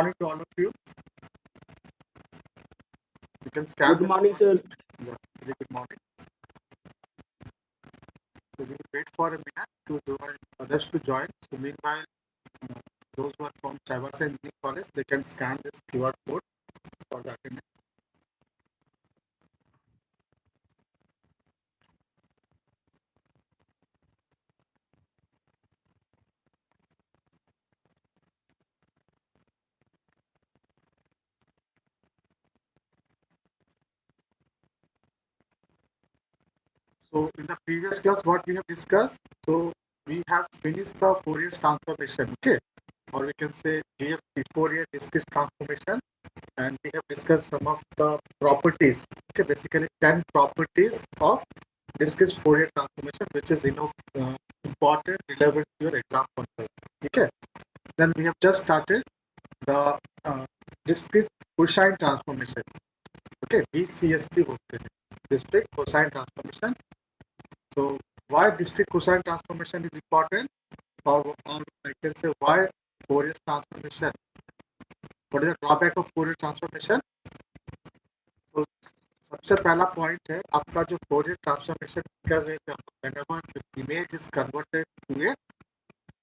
morning to all of you. You can scan. Good morning, sir. Yeah, very good morning. So we will wait for a minute to join others to join. So meanwhile, those who are from Chaivasa Engineering College, they can scan this QR code for the attendance. So in the previous class, what we have discussed, so we have finished the Fourier transformation, okay, or we can say DFT, Fourier discrete transformation, and we have discussed some of the properties, okay, basically 10 properties of discrete Fourier transformation, which is important, relevant to your exam concept, okay. Then we have just started the discrete cosine transformation, okay, DCST बोलते हैं, discrete cosine transformation. So why discrete cosine transformation is important, or I can say why Fourier transformation. What is the drawback of Fourier transformation? तो सबसे पहला point है आपका जो Fourier transformation कर रहे थे, whenever the image is converted to a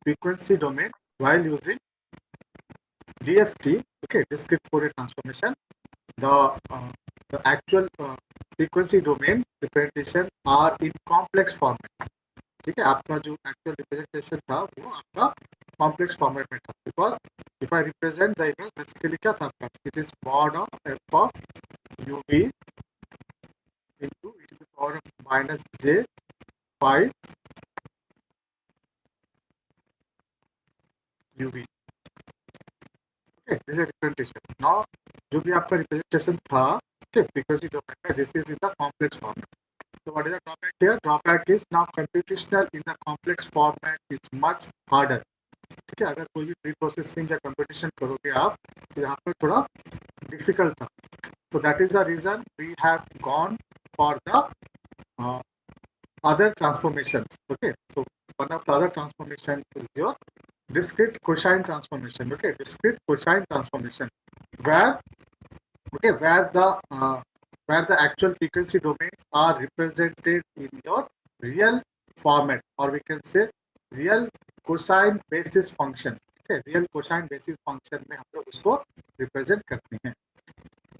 frequency domain while using DFT, okay, discrete Fourier transformation, the actual frequency domain representation are in complex format. ठीक है, आपका जो एक्चुअल रिप्रेजेंटेशन था वो आपका कॉम्प्लेक्स फॉर्मेट में था, because if I represent the image basically क्या था आपका, it is mod of F of UV into e to the power of minus j 5 uv. Okay, this is representation. Now जो भी आपका रिप्रेजेंटेशन था, okay, frequency domain में, this is in the complex format. So what is the drawback here? Drawback is now computational in the complex format is much harder. ठीक है, अगर कोई भी प्री प्रोसेसिंग या कंप्यूटेशन करोगे आप तो यहाँ पर थोड़ा डिफिकल्ट था. तो that is the reason we have gone for the other transformations. Okay, so one of the other transformation is your discrete cosine transformation. Okay, discrete cosine transformation, where where the actual frequency domains are represented in your real format, or we can say real cosine basis function. Okay, real cosine basis function में हम लोग उसको represent करते हैं.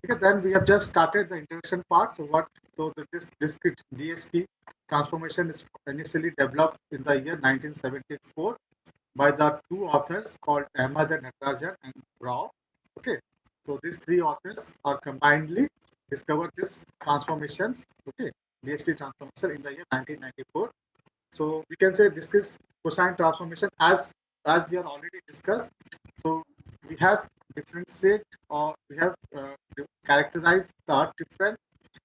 Okay, then we have just started the introduction part. So this discrete DST transformation is initially developed in the year 1974 by the two authors called Ahmad and Natarajan and Rao. Okay, so these three authors are combinedly discovered this transformations. Okay, DST transformation in the year 1994. So we can say discrete cosine transformation as we are already discussed. So we have differentiate, or we have characterized the different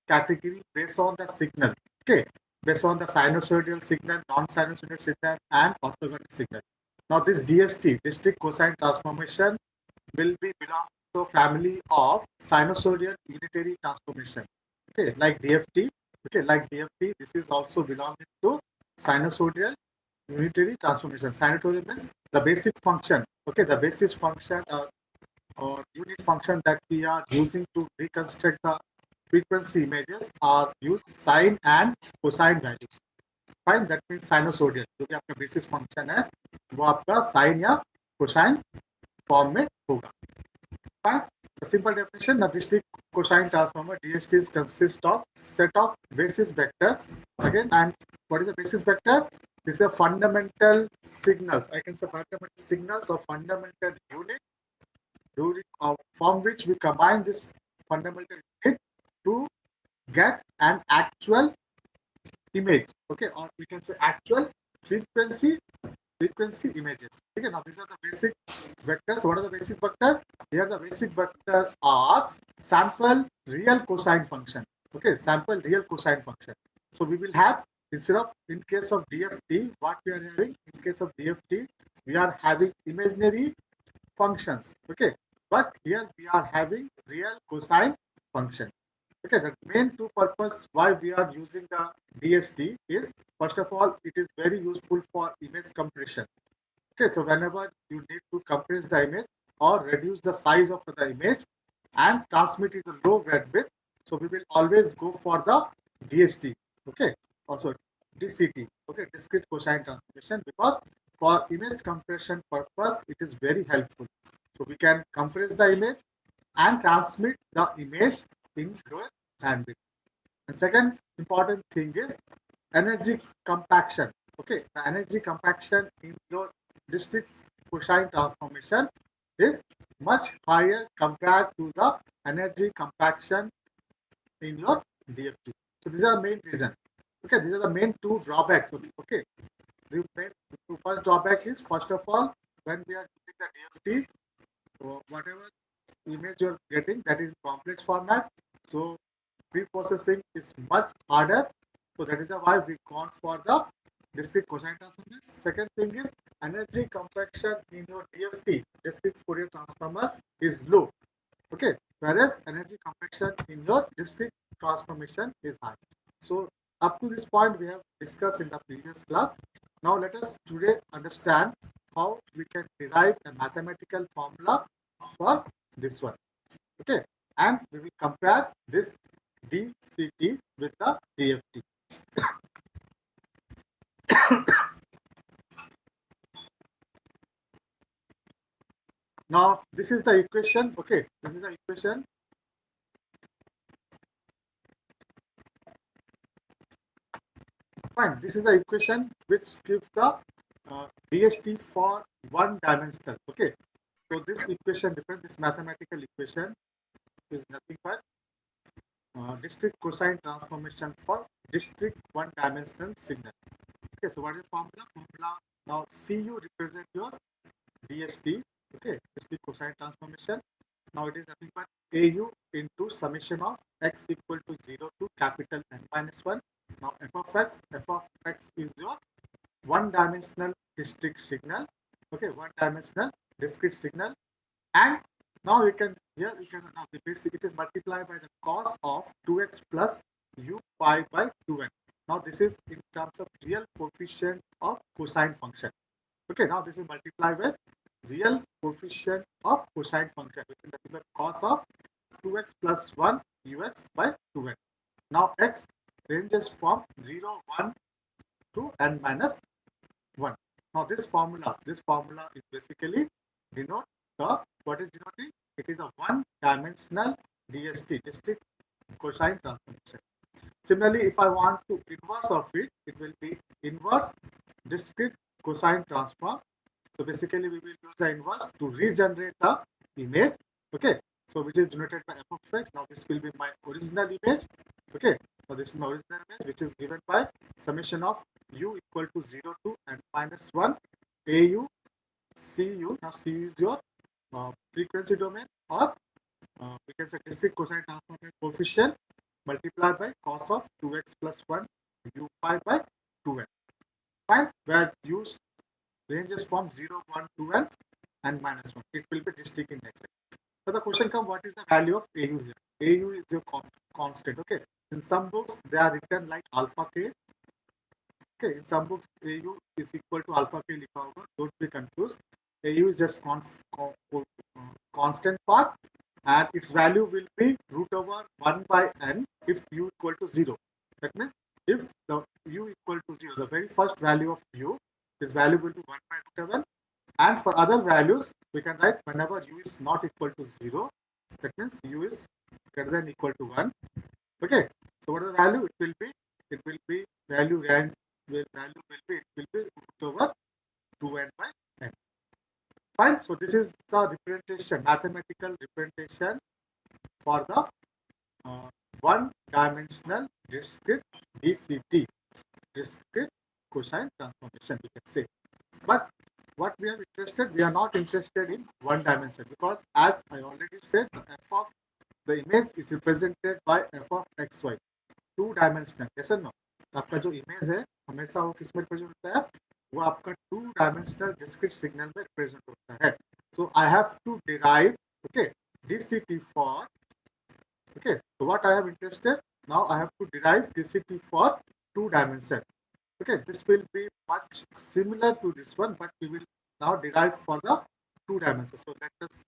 category based on the signal. Okay, based on the sinusoidal signal, non-sinusoidal signal, and orthogonal signal. Now this DST, discrete cosine transformation, will be belong to family of sinusoidal unitary transformation. Okay, like DFT. Okay, like DFT, this is also belonging to sinusoidal unitary transformation. Sinusoidal means the basic function. Okay, the basis function or unit function that we are using to reconstruct the frequency images are used sine and cosine values. Fine, that means sinusoidal. जो कि आपका basis function है वो आपका sign या cosine form में होगा. Fine. The simple definition: the discrete cosine transformer DSTs consist of set of basis vectors. Again, and what is a basis vector? This is a fundamental signals. I can say fundamental signals or fundamental unit from which we combine this fundamental unit to get an actual image. Okay, or we can say actual frequency images. Okay, now these are the basic vectors. What are the basic vectors? Here the basic vector are sample real cosine function. Okay, sample real cosine function. So we will have, instead of, in case of DFT, what we are having, in case of DFT, we are having imaginary functions. Okay, but here we are having real cosine function. Okay, the main two purpose why we are using the DST is, first of all, it is very useful for image compression. Okay, so whenever you need to compress the image, or reduce the size of the image and transmit is a low bandwidth. So we will always go for the DST, okay, also DCT, okay, discrete cosine transformation, because for image compression purpose it is very helpful. So we can compress the image and transmit the image in lower bandwidth. And second important thing is energy compaction. Okay, the energy compaction in your discrete cosine transformation is much higher compared to the energy compaction in your DFT. So these are main reason. Okay, these are the main two drawbacks. Okay, the main first drawback is, first of all, when we are using the DFT, so whatever image you're getting, that is complex format. So pre-processing is much harder. So that is why we gone for the discrete cosine transformation. Second thing is energy compaction in your DFT, discrete Fourier transformer, is low. Okay, whereas energy compaction in your discrete transformation is high. So up to this point we have discussed in the previous class. Now let us today understand how we can derive a mathematical formula for this one. Okay, and we will compare this DCT with the DFT. Now this is the equation. Okay, this is the equation. Fine. This is the equation which gives the DST for one dimensional. Okay. So this equation depends. This mathematical equation is nothing but discrete cosine transformation for discrete one dimensional signal. Okay. So what is the formula? Formula now CU represent your DST. Okay. Discrete cosine transformation. Now it is nothing but AU into summation of x equal to 0 to capital N minus 1. Now f of x is your one-dimensional discrete signal. Okay, one-dimensional discrete signal. And now you can, here you can, now the basic, it is multiplied by the cos of 2x plus u pi by 2n. Now this is in terms of real coefficient of cosine function. Okay, now this is multiplied with real coefficient of cosine function, which is nothing but cos of 2x plus 1 ux by 2n. Now x ranges from 0, 1 to n minus 1. Now this formula is basically denote the, what is denoting? It is a one-dimensional DST, discrete cosine transformation. Similarly, if I want to inverse of it, it will be inverse discrete cosine transform. So basically, we will use the inverse to regenerate the image. Okay. So which is denoted by f of x. Now this will be my original image. Okay. So this is my original image, which is given by summation of u equal to 0 to n minus 1 AU CU. Now C is your frequency domain, or we can say discrete cosine transform coefficient multiplied by cos of 2x plus 1 u pi by 2n. Fine, where u ranges from 0, 1, 2 and minus 1. It will be discrete in nature. So the question comes, what is the value of AU here? AU is your constant. Okay. In some books, they are written like alpha k. Okay. In some books, AU is equal to alpha k likha hoga. Don't be confused. AU is just constant part, and its value will be root over 1 by n if u equal to 0. That means if the u equal to 0, the very first value of u is value will be 1 by root over. And for other values, we can write whenever u is not equal to 0, that means u is greater than equal to 1. Okay. So what is the value? It will be value, and value will be root over 2n by n. Fine. So this is the representation, mathematical representation for the one-dimensional discrete DCT, discrete cosine transformation, we can say. But what we are interested, we are not interested in one dimension, because as I already said, the f of the image is represented by f of xy, two dimensional. yes or no? आपका जो image है हमेशा वो किस में represent होता है? वो आपका टू डायमेंशनल डिस्क्रीट सिग्नल में रिप्रेजेंट होता है. So I have to derive, okay, DCT for, okay, so what I am interested, now I have to derive DCT for two dimension. Okay, this will be much similar to this one, but we will now derive for the two dimensions. So let us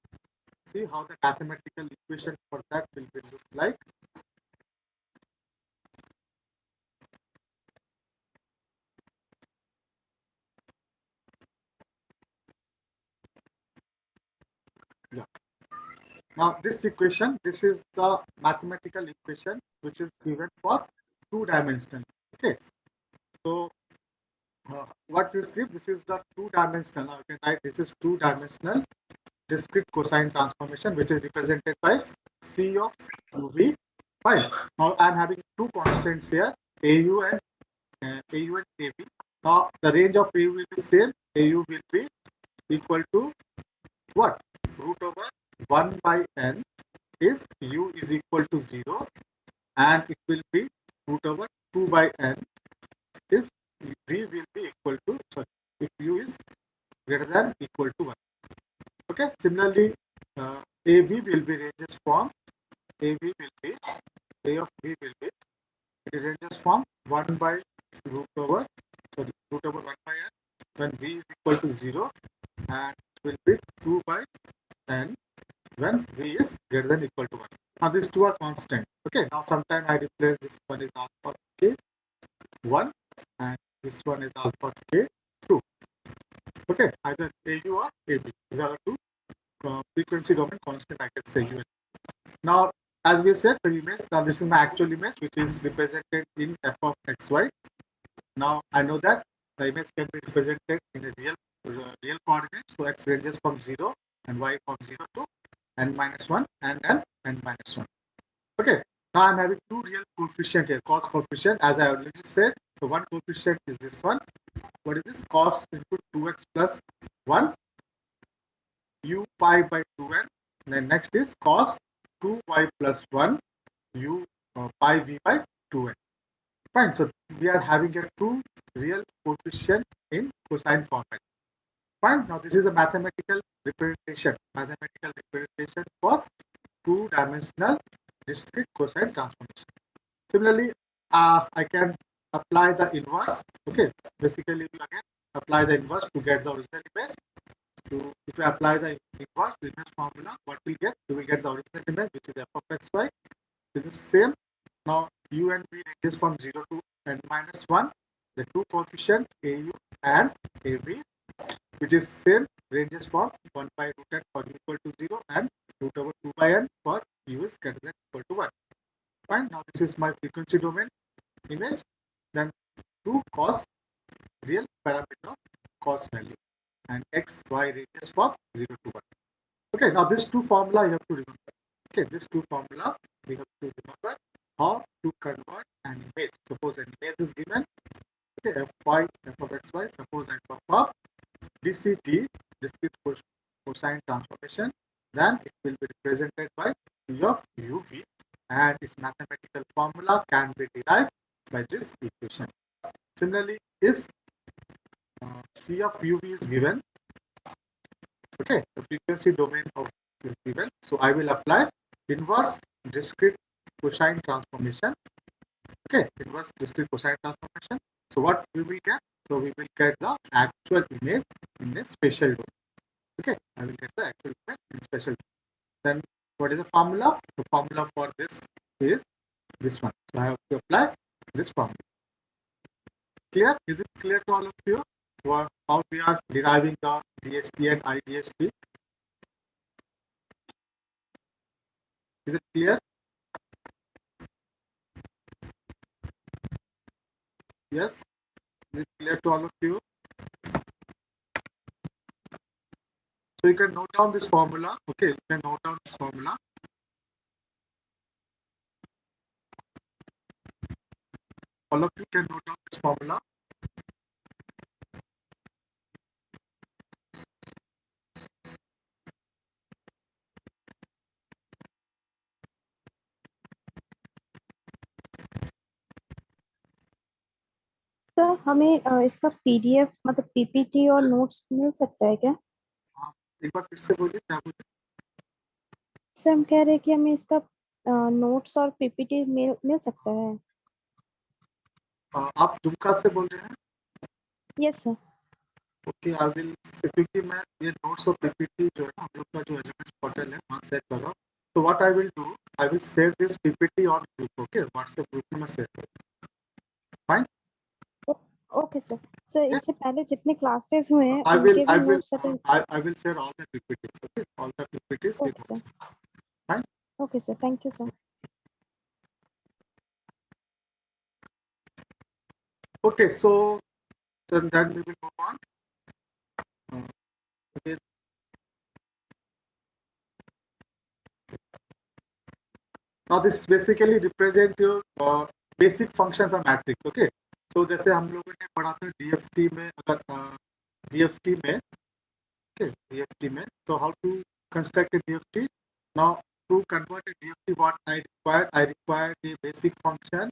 see how the mathematical equation for that will be look like. Yeah. Now this equation, this is the mathematical equation which is given for two dimensional. Okay. So what this gives, this is the two dimensional. Now you can write this is two dimensional discrete cosine transformation, which is represented by C of uv. Fine. Now I am having two constants here, AU and AB. Now the range of AU will be same. AU will be equal to what? Root over 1 by n if U is equal to 0, and it will be root over 2 by n if V will be equal to, sorry, if U is greater than equal to 1. Okay, similarly, AB will be ranges from, AB will be, A of B will be, it ranges from 1 by root over, sorry, root over 1 by n when V is equal to 0, and it will be 2 by n when V is greater than equal to 1. Now these two are constant. Okay, now sometime I replace this one is alpha k 1 and this one is alpha k 2. Okay, either AU or AB. These are the two frequency domain constant I can say U. Now, as we said, the image, now this is my actual image which is represented in f of xy. Now I know that the image can be represented in a real coordinate. So x ranges from 0 and y from 0 to n minus 1 and n minus 1. Okay, now I'm having two real coefficient here, cos coefficient, as I already said. So one coefficient is this one. What is this? Cos into 2x plus 1 u pi by 2n. And then next is cos 2y plus 1 u pi v by 2n. Fine. So we are having a two real coefficient in cosine format. Fine. Now this is a mathematical representation. Mathematical representation for two-dimensional discrete cosine transformation. Similarly, I can apply the inverse. Okay. Basically, again apply the inverse to get the original image. If you apply the inverse, the image formula, what we get? You will get the original image, which is f of xy. This is same. Now u and v ranges from 0 to n minus 1. The two coefficient AU and AB, which is same, ranges from 1 by root n for u equal to 0 and root over 2 by n for u is greater than equal to 1. Fine. Now this is my frequency domain image. Then 2 cos real parameter of cos value, and x, y ranges from 0 to 1. Okay, now this two formula you have to remember. Okay, this two formula we have to remember how to convert an image. Suppose an image is given, okay, f of xy, suppose f of DCT, discrete cosine transformation, then it will be represented by p of uv, and its mathematical formula can be derived by this equation. Similarly, if c of uv is given, okay, the frequency domain of is given, so I will apply inverse discrete cosine transformation. Okay, inverse discrete cosine transformation. So what we will get? So we will get the actual image in a spatial domain. Okay, I will get the actual image in spatial domain. Then what is the formula? The formula for this is this one. So I have to apply this formula. Clear? Is it clear to all of you? How we are deriving the DST and IDST? Is it clear? Yes? Is it clear to all of you? So you can note down this formula. Okay, you can note down this formula. All of you can note down this formula. Sir हमें इसका PDF मतलब PPT और notes मिल सकता है क्या? हाँ, एक बार फिर से बोलिए क्या बोलिए? सर हम कह रहे हैं कि हमें इसका नोट्स और पीपीटी मिल सकता है। आप दुमका से बोल रहे हैं? Yes sir. Okay I will, क्योंकि मैं ये नोट्स और पीपीटी जो है ना हम लोग का जो एलएमएस पोर्टल है वहाँ सेट कर रहा हूँ, तो what I will do, I will share this PPT on group, okay WhatsApp group में मैं शेयर करूँ, फाइन। Okay sir. सर इससे पहले जितने क्लासेस हुए हैं I will उनके I भी will notes attend. I will share all the PPTs. Okay, all the PPTs with okay sir. us. Fine. Okay sir, thank you sir. Okay, so then we will move on. Okay. Now this basically represent your basic function of matrix. Okay. So जैसे हम लोगों ने पढ़ा था DFT में, अगर DFT में, okay, DFT में, so how to construct a DFT? Now to convert a DFT, what I require the basic function.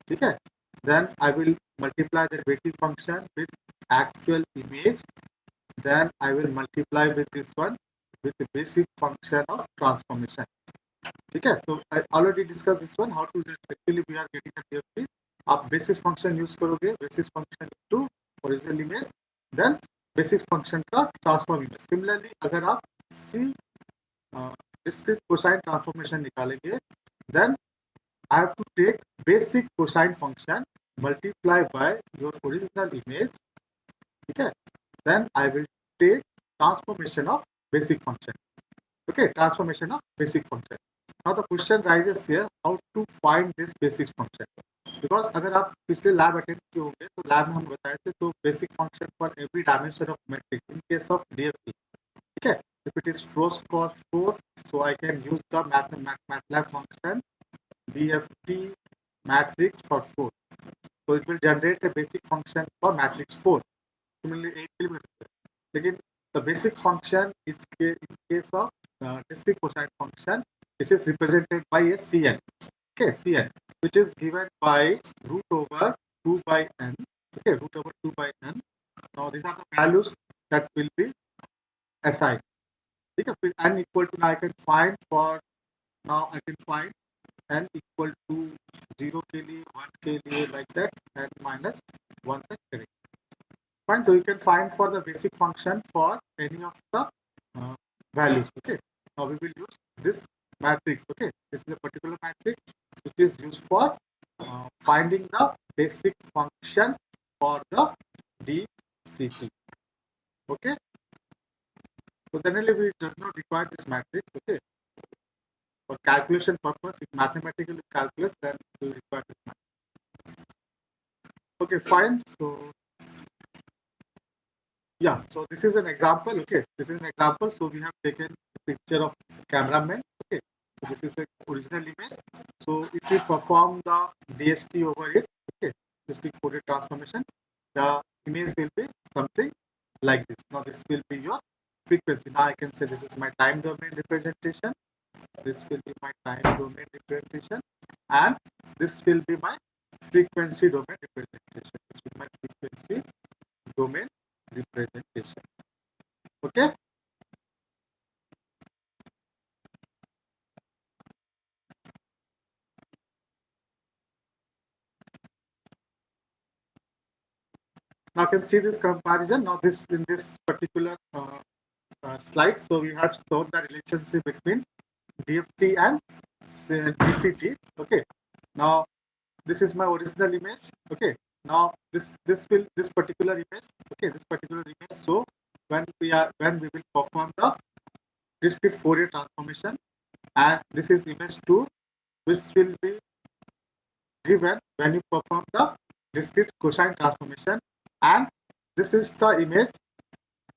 ठीक है, then I will multiply the basic function with actual image, then I will multiply with this one with the basic function of transformation. ठीक है, so I already discussed this one, how to actually we are getting a DFT. आप basis function use करोगे, basis function to original image, then basis function का transform image. Similarly अगर आप C discrete cosine transformation निकालेंगे, then I have to take basic cosine function multiply by your original image, okay, then I will take transformation of basic function, okay, transformation of basic function. Now the question rises here, how to find this basic function, because अगर आप पिछले lab attend किए होंगे तो lab में हम बताए थे, तो basic function for every dimension of matrix in case of DFT, ठीक है, if it is close for 4, so I can use the MATLAB function DFT matrix for 4. So it will generate a basic function for matrix 4. Similarly, 8 will be again the basic function is in case of discrete cosine function, which is represented by a Cn. Okay, Cn, which is given by root over 2 by n. Okay, root over 2 by n. Now these are the values that will be assigned. Okay, with n equal to, now I can find for, now I can find n equal to 0 के लिए, 1 के लिए, like that, and minus 1 तक करेंगे. Fine, so you can find for the basic function for any of the values. Okay, now we will use this matrix. Okay, this is a particular matrix which is used for finding the basic function for the DCT. Okay, so generally we does not require this matrix. Okay, for calculation purpose, if mathematical calculus, then we will require this matrix. Okay, fine. So yeah, so this is an example. Okay, this is an example. So we have taken a picture of cameraman. Okay, so this is the original image. So if we perform the DST over it, okay, discrete Fourier transformation, the image will be something like this. Now this will be your frequency. Now I can say this is my time domain representation. This will be my time domain representation, and this will be my frequency domain representation. This will be my frequency domain representation. Okay. Now you can see this comparison. Now this in this particular slide, so we have shown the relationship between DFT and DCT. Okay. Now this is my original image. Okay. Now this particular image. Okay, this particular image. So when we will perform the discrete Fourier transformation, and this is image 2, which will be given when you perform the discrete cosine transformation, and this is the image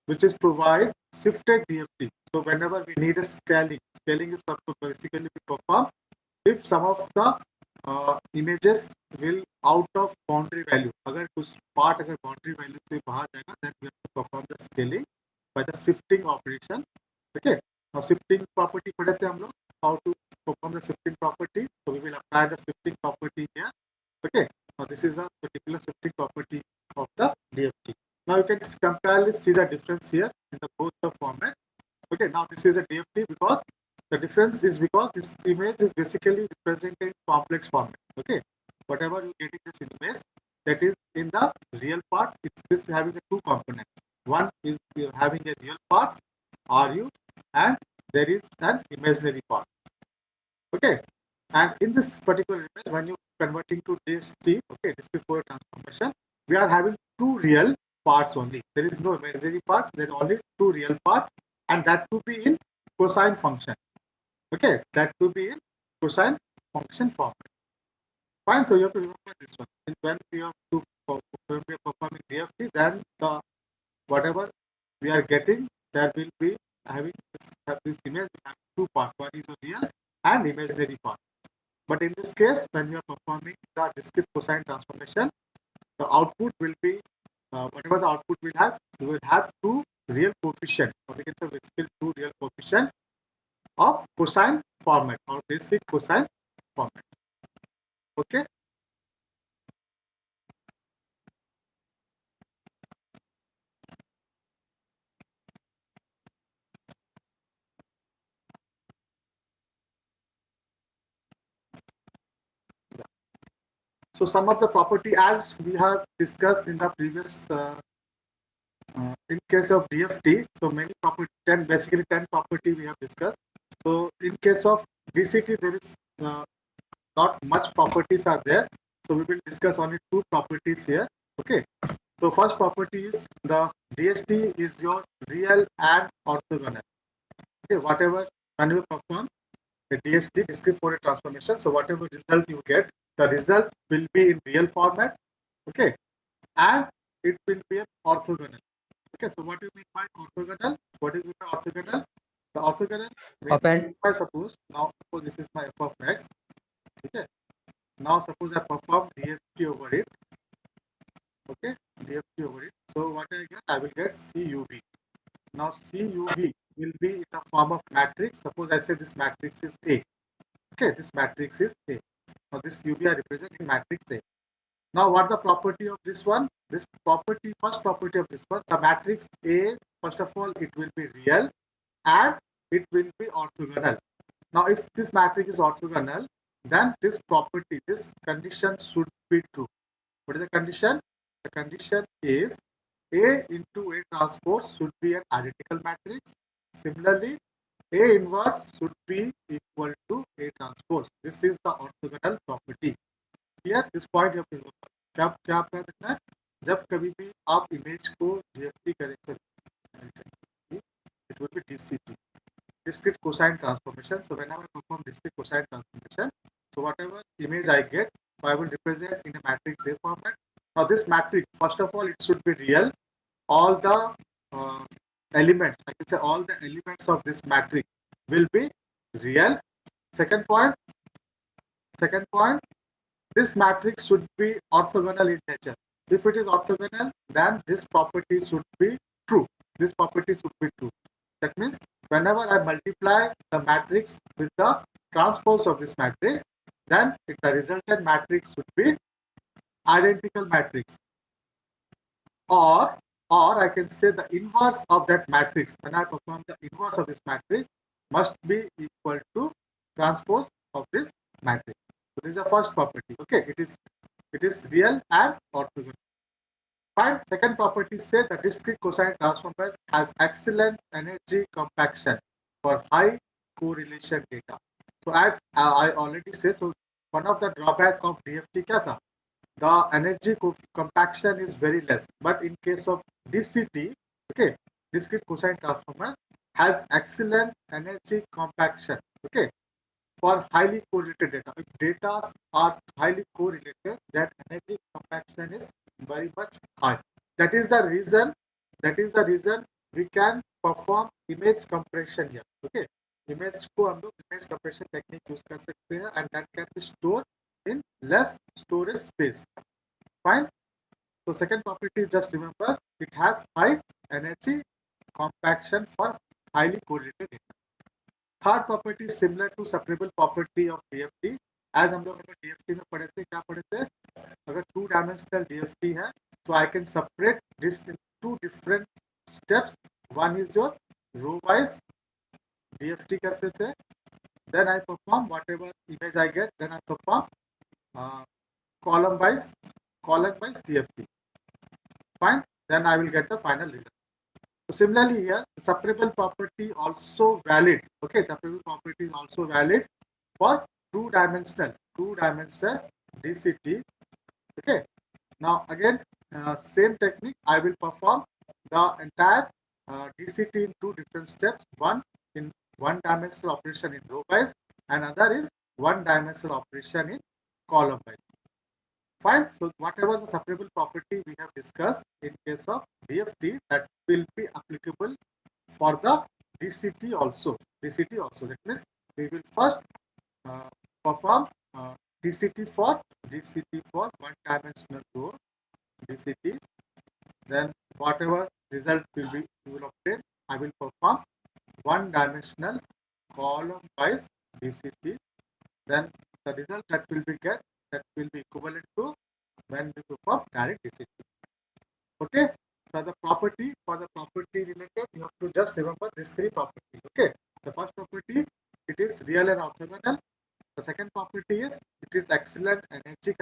which is provide shifted DFT. So whenever we need a scaling, scaling is basically we perform if some of the images will out of boundary value. अगर कुछ part अगर boundary value से बाहर जाएगा, then we have to perform the scaling by the shifting operation. Okay. Now shifting property पढ़े थे हम लोग, how to perform the shifting property. So we will apply the shifting property here. Okay. Now this is a particular shifting property of the DFT. Now you can compare, see the difference here in the both the format. Okay. Now this is a DFT because the difference is because this image is basically represented in complex format. Okay. Whatever you get in this image, that is in the real part, it's having the two components. one is you're having a real part, RU, and there is an imaginary part. Okay, and in this particular image, when you converting to DST, okay, discrete Fourier transformation, we are having two real parts only. There is no imaginary part. There are only two real parts, and that to be in cosine function. Okay, that to be in cosine function form. Fine. So you have to remember this one. And when we are performing DFT, then the whatever we are getting, there will be having this image have two parts. One is a real and imaginary part. But in this case, when we are performing the discrete cosine transformation, the output will be whatever the output will have, we will have two real coefficient, or we can say basically two real coefficient of cosine format or basic cosine format. Okay. So some of the property, as we have discussed in the previous, in case of DFT, so many property, 10, basically 10 property we have discussed. So in case of DCT, there is not much properties are there. So we will discuss only two properties here. Okay. So first property is the DST is your real and orthogonal. Okay. Whatever when you perform the DST, discrete Fourier transformation, so whatever result you get, the result will be in real format. Okay. And it will be an orthogonal. Okay. So what do you mean by orthogonal? What do you mean by orthogonal? The orthogonal means, Append. I suppose now suppose this is my f of x. Okay. Now suppose I perform DFT over it. Okay, DFT over it. So what I get? I will get CUV. Now CUV will be in the form of matrix. Suppose I say this matrix is A. Okay, this matrix is A. Now this UV I represent in matrix A. Now what the property of this one? This property, first property of this one, the matrix A, first of all, it will be real and it will be orthogonal. Now if this matrix is orthogonal, then this property, this condition should be true. What is the condition? The condition is A into A transpose should be an identical matrix. Similarly, A inverse should be equal to A transpose. This is the orthogonal property. Here, this point you have to remember. क्या आपका देखना है? जब कभी भी आप image को DFT करें, it will be DCT, discrete cosine transformation. So whenever I perform discrete cosine transformation, so whatever image I get, so I will represent in a matrix A format. Now this matrix, first of all, it should be real. All the elements, I can say all the elements of this matrix will be real. Second point, this matrix should be orthogonal in nature. If it is orthogonal, then this property should be true. This property should be true. That means whenever I multiply the matrix with the transpose of this matrix, then the resultant matrix should be identical matrix. Or I can say the inverse of that matrix. When I perform the inverse of this matrix, must be equal to transpose of this matrix. So this is the first property. Okay, it is real and orthogonal. Fine. Second property says the discrete cosine transformers has excellent energy compaction for high correlation data. So I already say, so one of the drawback of DFT kya tha? The energy compaction is very less. But in case of DCT, okay, discrete cosine transformer has excellent energy compaction. Okay, for highly correlated data. If data are highly correlated, that energy compaction is very much high. That is the reason. We can perform image compression here. Okay, image को हम लोग image compression technique use कर सकते हैं, and that can be stored in less storage space. Fine. So second property, just remember, it has high energy compaction for highly correlated data. Third property is similar to separable property of DFT. As हम लोग DFT में पढ़े थे, क्या पढ़े थे? अगर 2-dimensional DFT है, so I can separate this in two different steps. One is your row-wise DFT करते थे. Then I perform whatever image I get. Then I perform column-wise DFT. Fine. Then I will get the final result. So similarly here, separable property also valid. Okay, separable property is also valid for two-dimensional DCT. Okay, now again, same technique. I will perform the entire DCT in two different steps. One in one-dimensional operation in row wise, and other is one-dimensional operation in column wise. Fine. So whatever the separable property we have discussed in case of DFT, that will be applicable for the DCT also. DCT also. That means we will first uh, perform DCT for one-dimensional row DCT. Then whatever result we will obtain, I will perform one-dimensional column-wise DCT. Then the result that will be get, that will be equivalent to when we perform direct DCT. Okay. So the property, for the property related, you have to just remember these three properties. Okay. The first property, it is real and orthogonal. The second property is it is excellent energy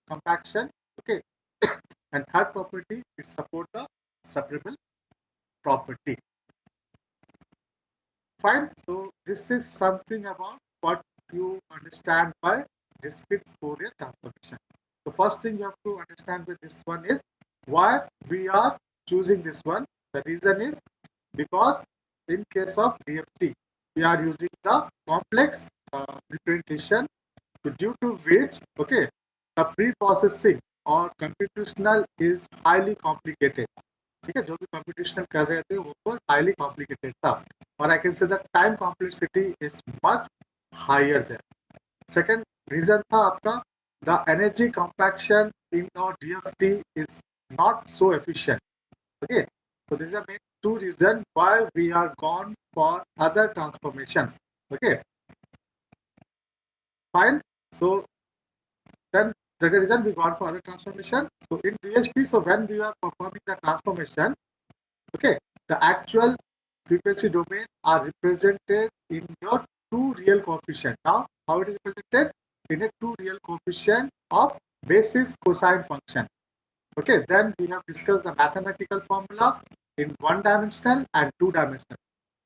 compaction. Okay. And third property, it supports the separable property. Fine. So this is something about what you understand by discrete Fourier transformation. The first thing you have to understand with this one is why we are choosing this one. The reason is because in case of DFT, we are using the complex representation, due to which, okay, the pre-processing or computational is highly complicated. ठीक है, जो भी computational कर रहे थे वो highly complicated था, और I can say the time complexity is much higher there. Second reason था आपका द एनर्जी कॉम्पैक्शन इन और DFT is not so efficient. Okay, so these are main two reasons why we are gone for other transformations. Okay, fine. So then the reason we gone for other transformation. So in DHT, so when we are performing the transformation, okay, the actual frequency domain are represented in your two real coefficient. Now, how it is represented? In a two real coefficient of basis cosine function. Okay, then we have discussed the mathematical formula in one dimensional and two dimensional.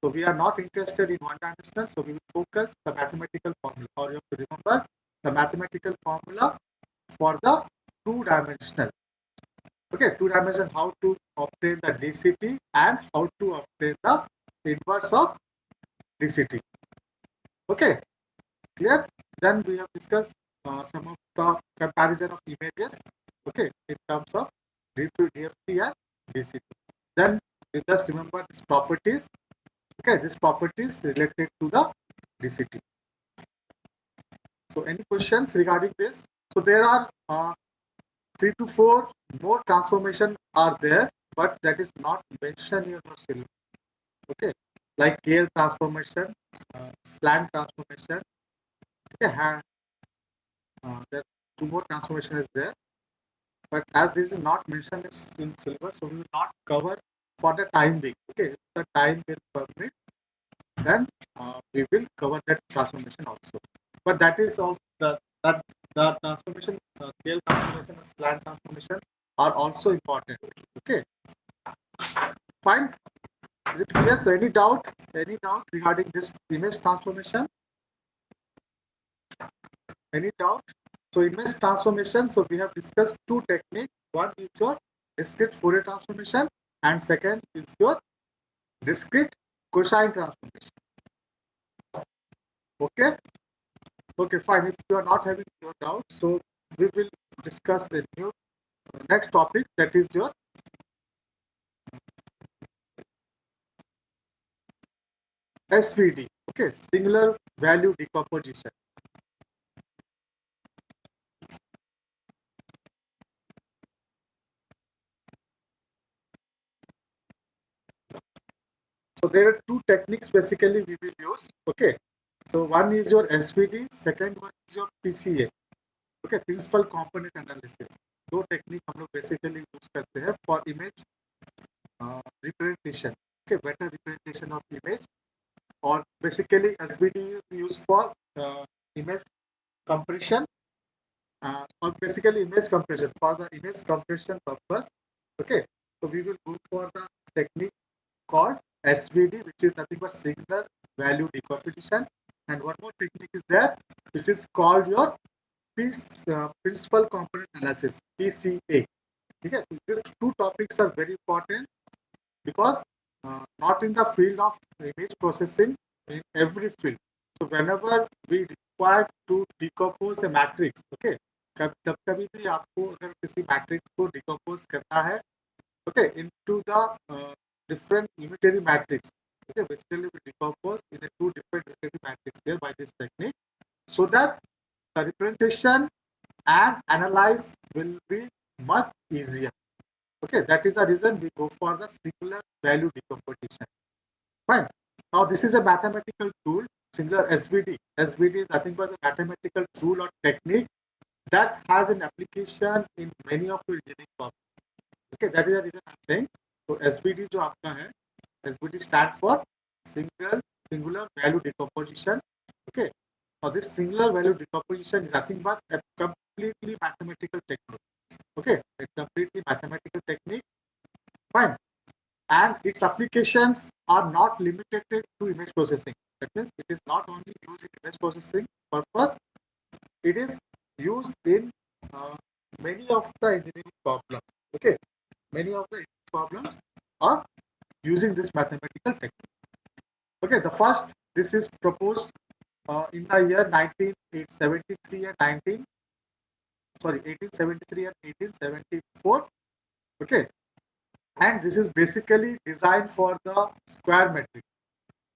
So we are not interested in one dimensional, so we will focus the mathematical formula. Or you have to remember the mathematical formula for the two dimensional. Okay, two dimension, how to obtain the DCT and how to obtain the inverse of DCT. Okay, clear? Then we have discussed some of the comparison of images. Okay, in terms of DFT and DCT. Then you just remember these properties. Okay, these properties related to the DCT. So any questions regarding this? So there are 3 to 4 more transformation are there, but that is not mentioned in your syllabus. Okay, like KL transformation, slant transformation. Okay, there 2 more transformation is there, but as this is not mentioned in syllabus, so we will not cover for the time being. Okay, if the time will permit, then we will cover that transformation also. But that is also the transformation, KL transformation and slant transformation are also important. Okay, fine. Is it clear? So any doubt regarding this image transformation? Any doubt? So image transformation, so we have discussed two techniques. One is your discrete Fourier transformation and second is your discrete cosine transformation. Okay? Okay, fine. If you are not having your doubt, so we will discuss a new next topic, that is your SVD. Okay, singular value decomposition. So there are two techniques basically we will use. Okay, so one is your SVD, second one is your PCA. Okay, principal component analysis. दो technique हम लोग basically use करते हैं for image representation. Okay, better representation of image, or basically SVD is used for image compression, or basically image compression for the image compression purpose. Okay, so we will go for the technique called SVD, which is nothing but singular value decomposition. And one more technique is there, which is called your principal component analysis, PCA. Okay, these two topics are very important because not in the field of image processing, in every field. So whenever we require to decompose a matrix, okay, जब कभी भी आपको अगर किसी matrix को decompose करना है, okay, into the different unitary matrix, okay, basically we decompose in a two different unitary matrix here by this technique, so that the representation and analyze will be much easier. Okay, that is the reason we go for the singular value decomposition. Fine. Now this is a mathematical tool, singular SVD. SVD is nothing but a mathematical tool or technique that has an application in many of your engineering problems. Okay, that is the reason I'm saying. So SVD जो आपका है, SVD stand for singular value decomposition. Okay. Now this singular value decomposition is nothing but a completely mathematical technique. Okay, a completely mathematical technique. Fine. And its applications are not limited to image processing. That means it is not only used in image processing purpose, it is used in many of the engineering problems. Okay, many of the problems are using this mathematical technique. Okay, the first, this is proposed in the year 1873 and 1873 and 1874. Okay, and this is basically designed for the square metric.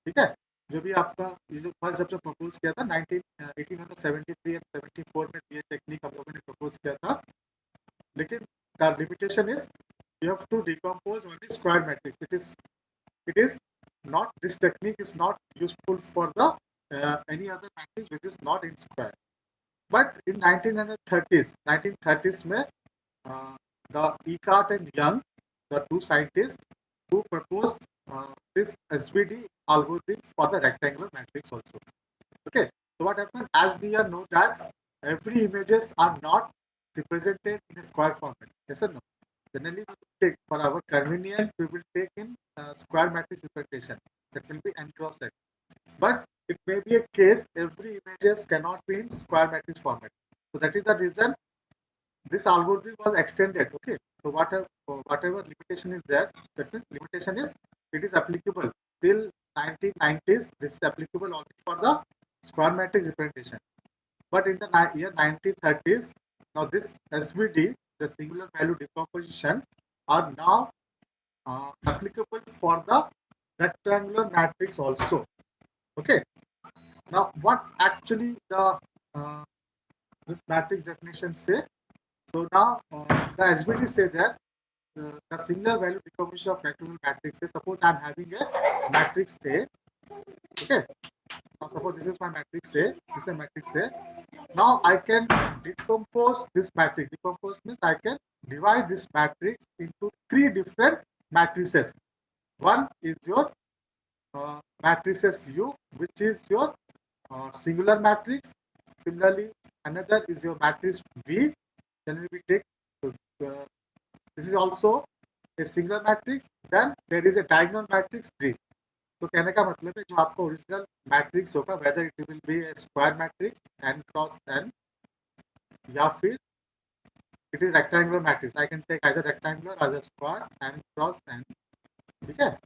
ठीक है, जो भी आपका ये जो first जब propose किया था 1873 and 74 में ये टेक्निक हम लोगों ने प्रपोज किया था, लेकिन the limitation is you have to decompose only square matrix. It is not, this technique is not useful for the any other matrix which is not in square. But in 1930s में the Eckart and Young, the two scientists who proposed this SVD algorithm for the rectangular matrix also. Okay, so what happens, as we all know that every images are not represented in a square format. Yes or no? Generally, we will take for our convenience, we will take in square matrix representation. That will be n cross n. But it may be a case every images cannot be in square matrix format. So that is the reason this algorithm was extended. Okay, so whatever limitation is there, that means limitation is it is applicable till 1990s. This is applicable only for the square matrix representation. But in the year 1930s, now this SVD, the singular value decomposition, are now applicable for the rectangular matrix also. Okay. Now, what actually the this matrix definition say? So now the SVD say that the singular value decomposition of rectangular matrix. Say suppose I am having a matrix A. Okay. Now suppose this is my matrix A. This is a matrix A. Now I can decompose this matrix. Decompose means I can divide this matrix into three different matrices. One is your matrices U, which is your singular matrix. Similarly, another is your matrix V. Then we take this is also a singular matrix. Then there is a diagonal matrix D. तो कहने का मतलब है जो आपका original matrix होगा, whether it will be a square matrix n cross n या फिर it is rectangular matrix, I can take either rectangular either square n cross n. ठीक है.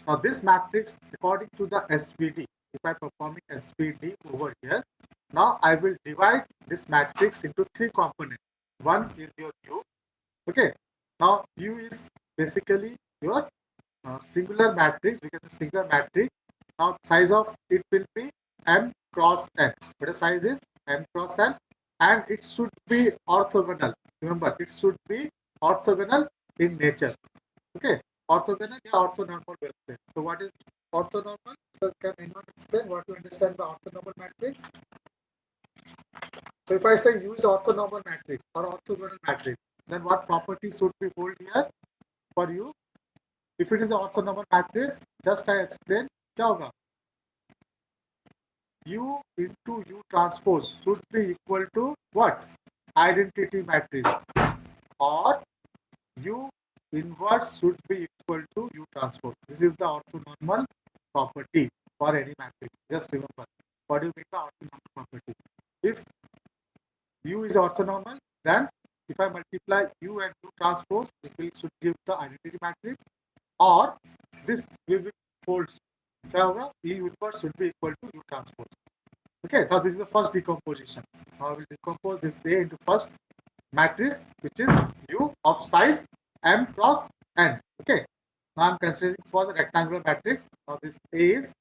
Now this matrix according to the SVD, if I performing SVD over here, now I will divide this matrix into three components. One is your U. Okay. Now U is basically your singular matrix, because the singular matrix, now size of it will be m cross n. But the size is m cross n, and it should be orthogonal. Remember, it should be orthogonal in nature. Okay, orthogonal या orthonormal बोलते हैं. So what is orthonormal? So can anyone explain what you understand by orthonormal matrix? So if I say use orthonormal matrix or orthogonal matrix, then what properties should be hold here for you? If it is an orthonormal matrix, just I explain क्या होगा. U into U transpose should be equal to what? Identity matrix, or U inverse should be equal to U transpose. This is the orthonormal property for any matrix. Just remember, what do you mean by orthonormal property? If U is orthonormal, then if I multiply U and U transpose, it should give the identity matrix, or this will be folds. E inverse should be equal to U transpose. Okay, now this is the first decomposition. Now I will decompose this A into first matrix, which is U of size M cross N. Okay, now I'm considering for the rectangular matrix. Now this A is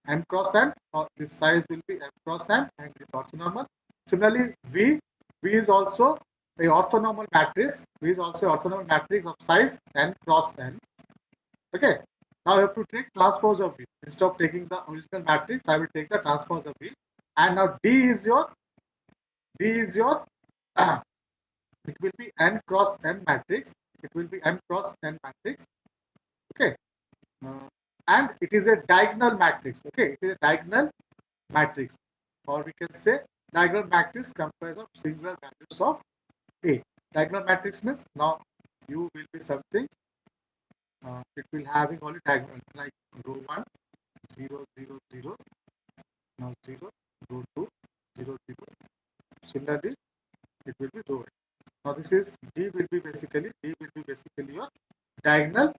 M cross N, or this size will be M cross N, and it is orthonormal. Similarly, V is also a orthonormal matrix. V is also orthonormal matrix of size N cross N. Okay, now I have to take transpose of V. Instead of taking the original matrix, I will take the transpose of V. And now D is your it will be N cross N matrix. It will be M cross N matrix. Okay, and it is a diagonal matrix. Okay, it is a diagonal matrix, or we can say diagonal matrix comprised of singular values of A. Diagonal matrix means now U will be something. It will having only diagonal, like row 1, 0, 0, 0, now 0, row 2, 0, 0. Similarly, it will be row 8. Now this is D will be basically your diagonal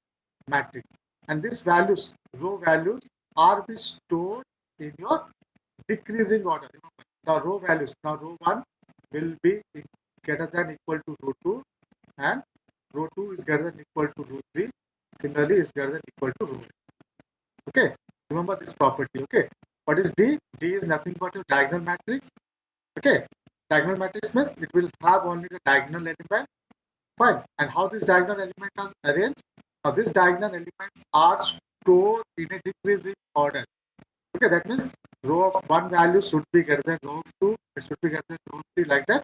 matrix, and these values, row values, are be stored in your decreasing order. Now row values, now row 1 will be greater than equal to row 2, and row 2 is greater than equal to row 3. Similarly, is greater than equal to row 8. Okay, remember this property. Okay, what is D? D is nothing but a diagonal matrix. Okay, diagonal matrix means it will have only the diagonal element. Fine. And how this diagonal element are arranged? Now this diagonal elements are stored in a decreasing order. Okay, that means row of 1 value should be greater than row of 2, it should be greater than row of 3, like that.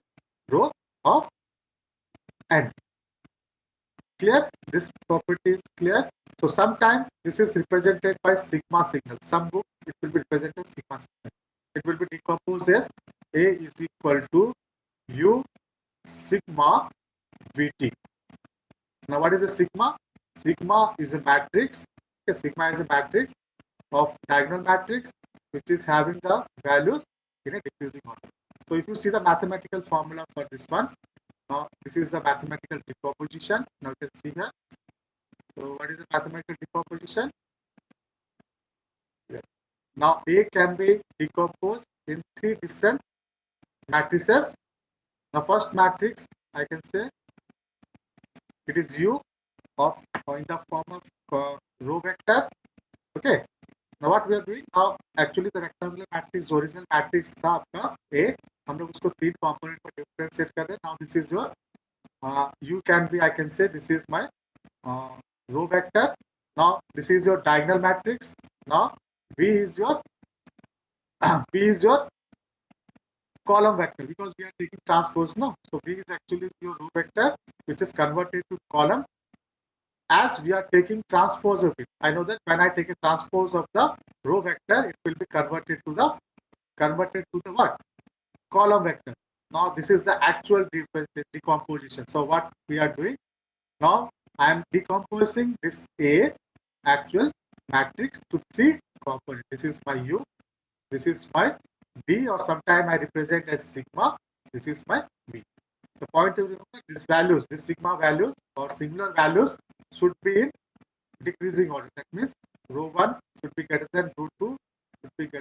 Row of N. Clear? This property is clear. So sometimes this is represented by sigma signal. Some book it will be represented as sigma signal. It will be decomposed as A is equal to U sigma Vt. Now what is the sigma? Sigma is a matrix. Okay, sigma is a matrix of diagonal matrix which is having the values in a decreasing order. So if you see the mathematical formula for this one, now this is the mathematical decomposition. Now you can see here. So what is the mathematical decomposition? Yes. Now A can be decomposed in 3 different matrices. Now first matrix, I can say it is U of in the form of row vector. Okay. Now what we are doing now, actually the rectangular matrix original matrix था आपका A, हम लोग उसको 3 component पर differentiate कर रहे हैं. Now this is your U can be, I can say this is my row vector. Now this is your diagonal matrix. Now V is your column vector, because we are taking transpose. No, so V is actually your row vector which is converted to column as we are taking transpose of it. I know that when I take a transpose of the row vector, it will be converted to the what? Column vector. Now this is the actual decomposition. So what we are doing now, I am decomposing this A actual matrix to 3 components. This is my U, this is my D, or sometime I represent as sigma. This is my V. The point to remember, these values, these sigma values or similar values should be in decreasing order. That means row 1 should be greater than row 2, should be greater